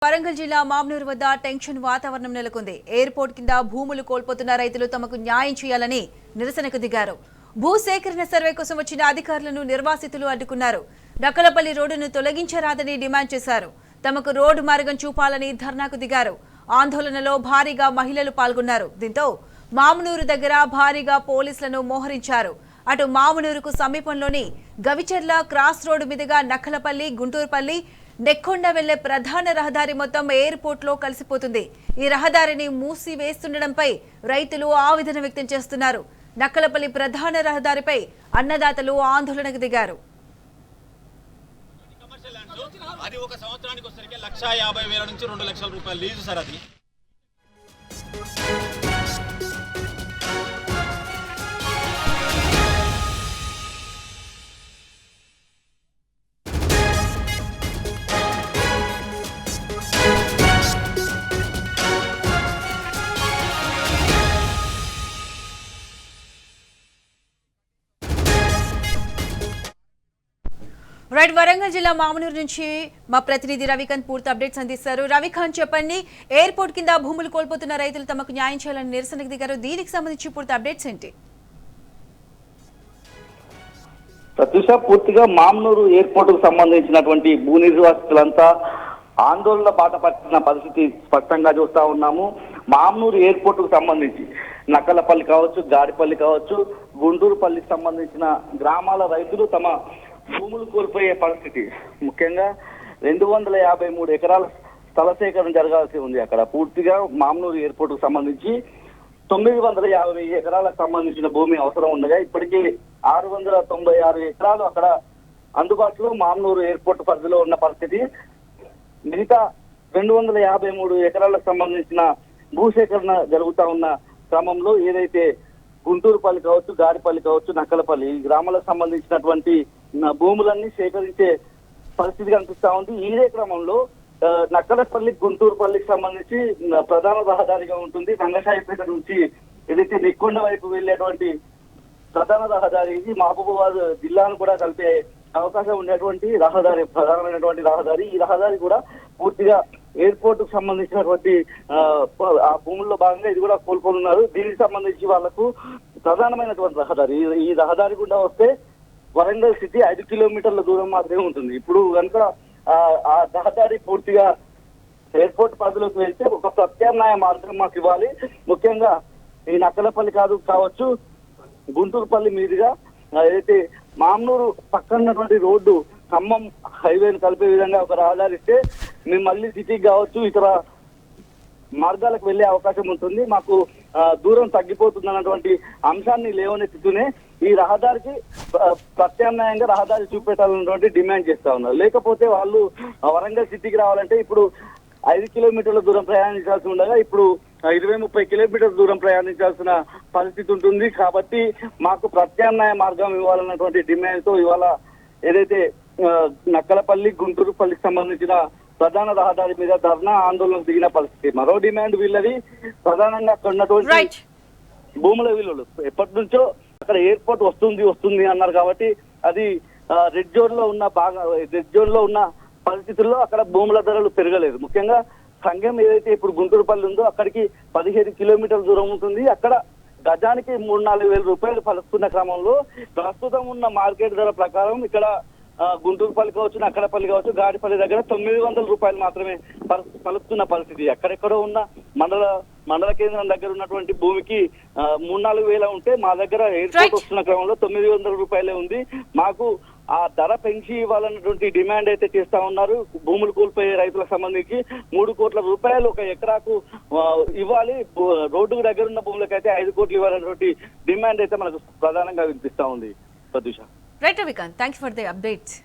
వరంగల్ జిల్లా మామ్నూరు వద్ద టెన్షన్ వాతావరణం నెలకొంది. ఎయిర్పోర్ట్ కింద భూములు కోల్పోతున్న రైతులు తమకు న్యాయం చేయాలని నిరసనకు దిగారు. భూసేకరణ సర్వే కోసం వచ్చిన అధికారులను నిర్వాసితులు అడ్డుకున్నారు. నక్కలపల్లి రోడ్డును తొలగించరాదని డిమాండ్ చేశారు. తమకు రోడ్డు మార్గం చూపాలని ధర్నాకు దిగారు. ఆందోళనలో భారీగా మహిళలు పాల్గొన్నారు. దీంతో మామ్నూరు దగ్గర భారీగా పోలీసులను మోహరించారు. అటు మామునూరుకు సమీపంలోని గవిచెర్ల క్రాస్ రోడ్డు మీదుగా నక్కలపల్లి, గుంటూరుపల్లి, నెక్కొండ వెళ్లే ప్రధాన రహదారి మొత్తం ఎయిర్పోర్ట్ లో కలిసిపోతుంది. ఈ రహదారిని మూసివేస్తుండటంపై రైతులు ఆవేదన వ్యక్తం చేస్తున్నారు. నక్కలపల్లి ప్రధాన రహదారిపై అన్నదాతలు ఆందోళనకు దిగారు. అది ఒక సంవత్సరానికి వచ్చేసరికి 1,50,000 నుంచి 2 లక్షల రూపాయలు లీజు సార్. అది రైట్, వరంగల్ జిల్లా మామునూరు నుంచి మా ప్రతినిధి రవికాంత్ పూర్తి అప్డేట్స్ అందిస్తారు. రవికాంత్, చెప్పండి, ఎయిర్పోర్ట్ కింద భూములు కోల్పోతున్న రైతులు తమకు న్యాయం చేయాలని నిరసనకు దిగారు. దీనికి సంబంధించి పూర్తి అప్డేట్స్ ఏంటి? ప్రత్యూష, పూర్తిగా మామ్నూరు ఎయిర్పోర్ట్ కు సంబంధించినటువంటి భూ నిర్వాసితులంతా ఆందోళన బాట పట్టిన పరిస్థితి స్పష్టంగా చూస్తా ఉన్నాము. మామ్నూరు ఎయిర్పోర్ట్ కు సంబంధించి నక్కలపల్లి కావచ్చు, గాడిపల్లి కావచ్చు, గుంటూరుపల్లికి సంబంధించిన గ్రామాల రైతులు తమ భూములు కోల్పోయే పరిస్థితి. ముఖ్యంగా 253 ఎకరాల స్థల సేకరణ జరగాల్సి ఉంది. అక్కడ పూర్తిగా మామ్నూరు ఎయిర్పోర్ట్ కు సంబంధించి 950 ఎకరాలకు సంబంధించిన భూమి అవసరం ఉండగా ఇప్పటికీ 696 ఎకరాలు అక్కడ అందుబాటులో మామ్నూరు ఎయిర్పోర్ట్ పరిధిలో ఉన్న పరిస్థితి. మిగతా 253 ఎకరాలకు సంబంధించిన భూసేకరణ జరుగుతా ఉన్న క్రమంలో ఏదైతే గుంటూరుపల్లి కావచ్చు, గాడిపల్లి కావచ్చు, నక్కలపల్లి ఈ గ్రామాలకు సంబంధించినటువంటి భూములన్నీ సేకరించే పరిస్థితి కనిపిస్తా ఉంది. ఇదే క్రమంలో నక్కలపల్లి, గుంటూరుపల్లికి సంబంధించి ప్రధాన రహదారిగా ఉంటుంది. రంగశాయిపేట నుంచి ఏదైతే నెక్కొండ వైపు వెళ్లేటువంటి ప్రధాన రహదారి ఇది మహబూబాబాద్ జిల్లాను కూడా కలిపే అవకాశం ఉండేటువంటి రహదారి, ప్రధానమైనటువంటి రహదారి. ఈ రహదారి కూడా పూర్తిగా ఎయిర్పోర్ట్ కు సంబంధించినటువంటి ఆ భూముల్లో భాగంగా ఇది కూడా కోల్పోతున్నారు. దీనికి సంబంధించి వాళ్లకు ప్రధానమైనటువంటి రహదారి, ఈ రహదారి గుండా వస్తే వరంగల్ సిటీ 5 కిలోమీటర్ల దూరం మాత్రమే ఉంటుంది. ఇప్పుడు కనుక ఆ రహదారి పూర్తిగా ఎయిర్పోర్ట్ పరిధిలోకి వెళ్తే ఒక ప్రత్యామ్నాయ మార్గం మాకు ఇవ్వాలి. ముఖ్యంగా ఈ నక్కలపల్లి కావచ్చు, గుంటూరుపల్లి మీదుగా ఏదైతే మామ్నూరు పక్కనటువంటి రోడ్డు ఖమ్మం హైవేను కలిపే విధంగా ఒక రహదారి ఇస్తే మేము మళ్ళీ సిటీకి కావచ్చు, ఇతర మార్గాలకు వెళ్లే అవకాశం ఉంటుంది. మాకు దూరం తగ్గిపోతుంది అన్నటువంటి అంశాన్ని లేవనెత్తుతూనే ఈ రహదారికి ప్రత్యామ్నాయంగా రహదారి చూపెట్టాలన్నటువంటి డిమాండ్ చేస్తా ఉన్నారు. లేకపోతే వాళ్ళు వరంగల్ సిటీకి రావాలంటే ఇప్పుడు 5 కిలోమీటర్ల దూరం ప్రయాణించాల్సి ఉండగా ఇప్పుడు 20-30 కిలోమీటర్ల దూరం ప్రయాణించాల్సిన పరిస్థితి ఉంటుంది. కాబట్టి మాకు ప్రత్యామ్నాయ మార్గం ఇవ్వాలన్నటువంటి డిమాండ్ తో ఇవాళ ఏదైతే నక్కలపల్లి, గుంటూరుపల్లికి సంబంధించిన ప్రధాన రహదారి మీద ధర్నా ఆందోళనకు దిగిన పరిస్థితి. మరో డిమాండ్ వీళ్ళది ప్రధానంగా అక్కడ ఉన్నటువంటి భూముల విలువలు. ఎప్పటి నుంచో అక్కడ ఎయిర్పోర్ట్ వస్తుంది అన్నారు కాబట్టి అది రెడ్ జోన్ లో ఉన్న పరిస్థితుల్లో అక్కడ భూముల ధరలు పెరగలేదు. ముఖ్యంగా సంఘం ఏదైతే ఇప్పుడు గుంటూరుపల్లి ఉందో అక్కడికి 15 కిలోమీటర్ల దూరం ఉంటుంది. అక్కడ గజానికి 3-4 వేల రూపాయలు పలుకుతున్న క్రమంలో ప్రస్తుతం ఉన్న మార్కెట్ ధర ప్రకారం ఇక్కడ గుంటూరుపల్లి కావచ్చు, నక్కలపల్లి కావచ్చు, గాడిపల్లి దగ్గర 900 రూపాయలు మాత్రమే పలుకుతున్న పరిస్థితి. ఎక్కడెక్కడో ఉన్న మండల కేంద్రం దగ్గర ఉన్నటువంటి భూమికి 3-4 వేల ఉంటే మా దగ్గర ఎయిర్పోర్ట్ వస్తున్న క్రమంలో 900 రూపాయలే ఉంది. మాకు ఆ ధర పెంచి ఇవ్వాలన్నటువంటి డిమాండ్ అయితే చేస్తా ఉన్నారు. భూములు కోల్పోయే రైతులకు సంబంధించి 3 కోట్ల రూపాయలు ఒక ఎకరాకు ఇవ్వాలి. రోడ్డుకు దగ్గర ఉన్న భూములకైతే 5 కోట్లు ఇవ్వాలన్నటువంటి డిమాండ్ అయితే మనకు ప్రధానంగా వినిపిస్తా ఉంది. Pratyusha. Right Ravikant, thanks for the updates.